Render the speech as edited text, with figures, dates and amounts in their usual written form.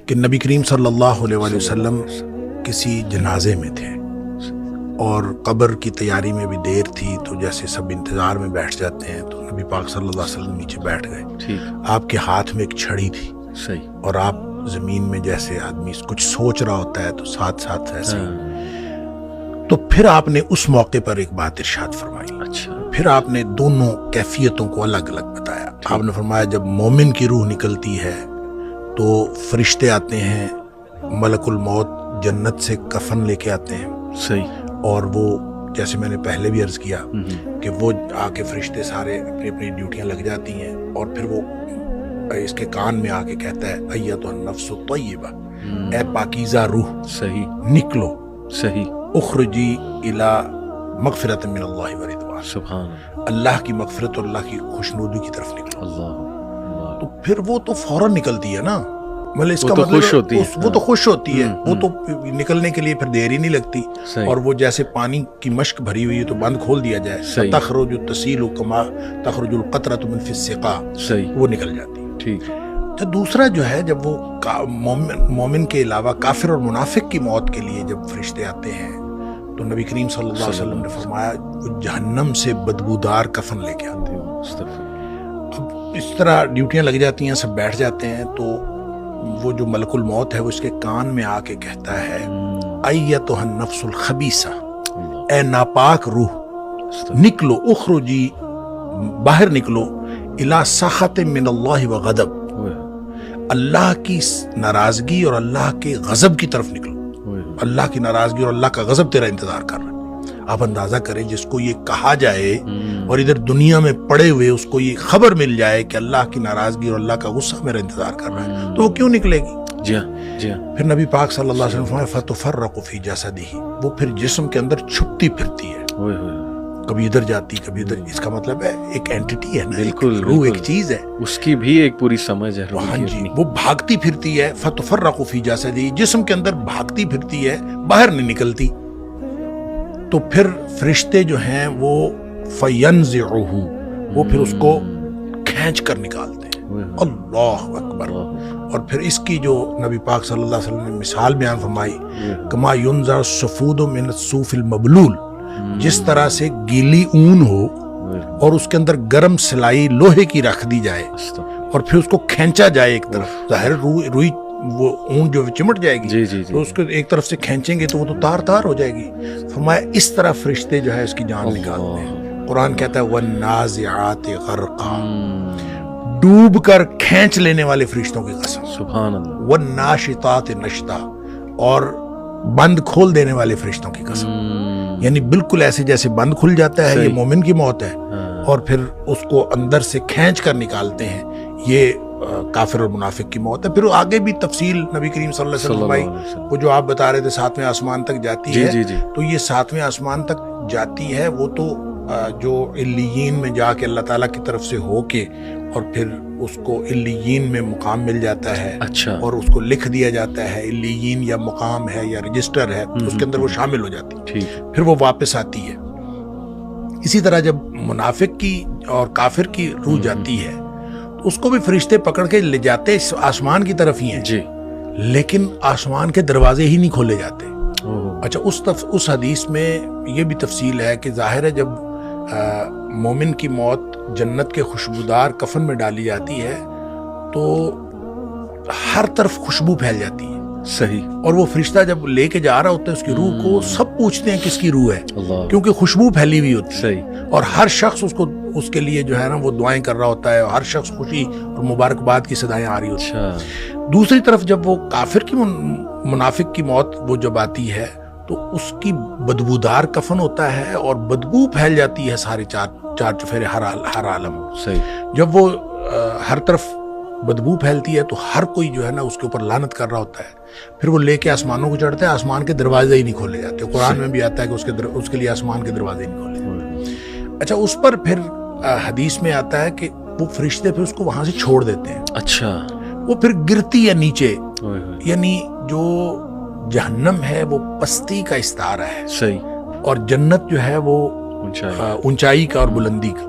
کہ نبی کریم صلی اللہ علیہ وآلہ وسلم کسی جنازے میں تھے اور قبر کی تیاری میں بھی دیر تھی، تو جیسے سب انتظار میں بیٹھ جاتے ہیں تو نبی پاک صلی اللہ علیہ وسلم نیچے بیٹھ گئے. آپ کے ہاتھ میں ایک چھڑی تھی اور آپ زمین میں جیسے آدمی کچھ سوچ رہا ہوتا ہے تو ساتھ ساتھ ایسے تو پھر آپ نے اس موقع پر ایک بات ارشاد فرمائی. پھر آپ نے دونوں کیفیتوں کو الگ الگ بتایا. آپ نے فرمایا جب مومن کی روح نکلتی ہے تو فرشتے آتے ہیں، ملک الموت جنت سے کفن لے کے آتے ہیں، اور وہ جیسے میں نے پہلے بھی عرض کیا کہ وہ آ کے فرشتے سارے اپنی اپنی ڈیوٹیاں لگ جاتی ہیں، اور پھر وہ اس کے کان میں آ کے کہتا ہے ایتھا النفس الطیبہ، اے پاکیزہ روح نکلو، اخرجی الی مغفرۃ من اللہ ورضوان، سبحان اللہ کی مغفرت اور اللہ کی خوشنودی کی طرف نکلو. تو پھر وہ تو فوراً نکلتی ہے نا، مطلب اس کا مطلب وہ تو خوش ہوتی ہے، وہ تو نکلنے کے لیے پھر دیر ہی نہیں لگتی. اور وہ جیسے پانی کی مشک بھری ہوئی ہے تو بند کھول دیا جائے، تخرج تسیل کما تخرج القطرۃ من فی السقا، وہ نکل جاتی ہے. تو دوسرا جو ہے جب وہ مومن کے علاوہ کافر اور منافق کی موت کے لیے جب فرشتے آتے ہیں تو نبی کریم صلی اللہ علیہ وسلم نے فرمایا وہ جہنم سے بدبودار کفن لے کے آتے ہیں. اب اس طرح ڈیوٹیاں لگ جاتی ہیں، سب بیٹھ جاتے ہیں، تو وہ جو ملک الموت ہے وہ اس کے کان میں آ کے کہتا ہے ایتھا النفس الخبیثہ، اے ناپاک روح نکلو، اخرجی باہر نکلو، الی سخط من اللہ وغضب، اللہ کی ناراضگی اور اللہ کے غضب کی طرف نکلو. اللہ کی ناراضگی اور اللہ کا غضب تیرا انتظار کر رہا ہے. آپ اندازہ کریں جس کو یہ کہا جائے اور ادھر دنیا میں پڑے ہوئے اس کو یہ خبر مل جائے کہ اللہ کی ناراضگی اور اللہ کا غصہ میرا انتظار کر رہا ہے، تو وہ کیوں نکلے گی؟ جی ہاں. پھر نبی پاک صلی اللہ علیہ وسلم فرمایا فتفرق فی جسدہ، وہ پھر جسم کے اندر چھپتی پھرتی ہے، کبھی ادھر جاتی کبھی ادھر. اس کا مطلب ہے ایک اینٹیٹی ہے نا، بالکل روح ایک چیز ہے، اس کی بھی ایک پوری سمجھ ہے. ہاں جی، وہ بھاگتی پھرتی ہے. فتفرق فی جسدہ، جسم کے اندر بھاگتی پھرتی ہے، باہر نہیں نکلتی. تو پھر فرشتے جو ہیں وہ فینزعہ، وہ پھر اس کو کھینچ کر نکالتے ہیں. اللہ اکبر. اور پھر اس کی جو نبی پاک صلی اللہ علیہ وسلم نے مثال بیان فرمائی، کما ینزع الصفود من الصوف المبلول، جس طرح سے گیلی اون ہو اور اس کے اندر گرم سلائی لوہے کی رکھ دی جائے اور پھر اس کو کھینچا جائے ایک طرف، ظاہر روئی وہ اون جو چمٹ جائے گی، تو اس کو ایک طرف سے کھینچیں گے تو وہ تو تار تار ہو جائے گی. فرمایا اس طرح فرشتے جو ہے اس کی جان نکالتے ہیں. قرآن کہتا ہے والنازعات غرقا، ڈوب کر کھینچ لینے والے فرشتوں کی قسم، سبحان اللہ. والناشطات نشطا، اور بند کھول دینے والے فرشتوں کی قسم. یعنی بالکل ایسے جیسے بند کھل جاتا ہے، یہ مومن کی موت ہے، اور پھر اس کو اندر سے کھینچ کر نکالتے ہیں، یہ کافر اور منافق کی موت ہے. پھر آگے بھی تفصیل نبی کریم صلی اللہ علیہ وسلم بھائی وہ جو آپ بتا رہے تھے 7ویں آسمان تک جاتی ہے، تو یہ 7ویں آسمان تک جاتی ہے، وہ تو جو علیین میں جا کے اللہ تعالیٰ کی طرف سے ہو کے اور پھر اس کو علیین میں مقام مل جاتا ہے، اور اس کو لکھ دیا جاتا ہے علیین یا مقام ہے یا رجسٹر ہے، اس کے اندر وہ شامل ہو جاتی ہے، پھر وہ واپس آتی ہے. اسی طرح جب منافق کی اور کافر کی روح جاتی ہے تو اس کو بھی فرشتے پکڑ کے لے جاتے آسمان کی طرف ہی ہیں، لیکن آسمان کے دروازے ہی نہیں کھولے جاتے. اچھا، اس حدیث میں یہ بھی تفصیل ہے کہ ظاہر ہے جب مومن کی موت جنت کے خوشبودار کفن میں ڈالی جاتی ہے تو ہر طرف خوشبو پھیل جاتی ہے. صحیح. اور وہ فرشتہ جب لے کے جا رہا ہوتا ہے اس کی روح کو، سب پوچھتے ہیں کس کی روح ہے، کیونکہ خوشبو پھیلی ہوئی ہوتی ہے. صحیح. اور ہر شخص اس کے لیے جو ہے نا وہ دعائیں کر رہا ہوتا ہے، اور ہر شخص خوشی اور مبارکباد کی صدائیں آ رہی ہوتی ہیں. دوسری طرف جب وہ کافر کی منافق کی موت وہ جب آتی ہے تو اس کی بدبودار کفن ہوتا ہے اور بدبو پھیل جاتی ہے سارے چار چفیرے ہر عالم. صحیح. جب وہ ہر طرف بدبو پھیلتی ہے تو ہر کوئی جو ہے نا اس کے اوپر لعنت کر رہا ہوتا ہے. پھر وہ لے کے آسمانوں کو چڑھتا ہے، آسمان کے دروازے ہی نہیں کھولے جاتے. قرآن میں بھی آتا ہے کہ اس کے لیے آسمان کے دروازے ہی نہیں کھولے جاتے. اچھا، اس پر پھر حدیث میں آتا ہے کہ وہ فرشتے پھر اس کو وہاں سے چھوڑ دیتے ہیں. اچھا. وہ پھر گرتی ہے نیچے، یعنی جو جہنم ہے وہ پستی کا استعارہ ہے. صحیح. اور جنت جو ہے وہ اونچائی کا اور بلندی کا.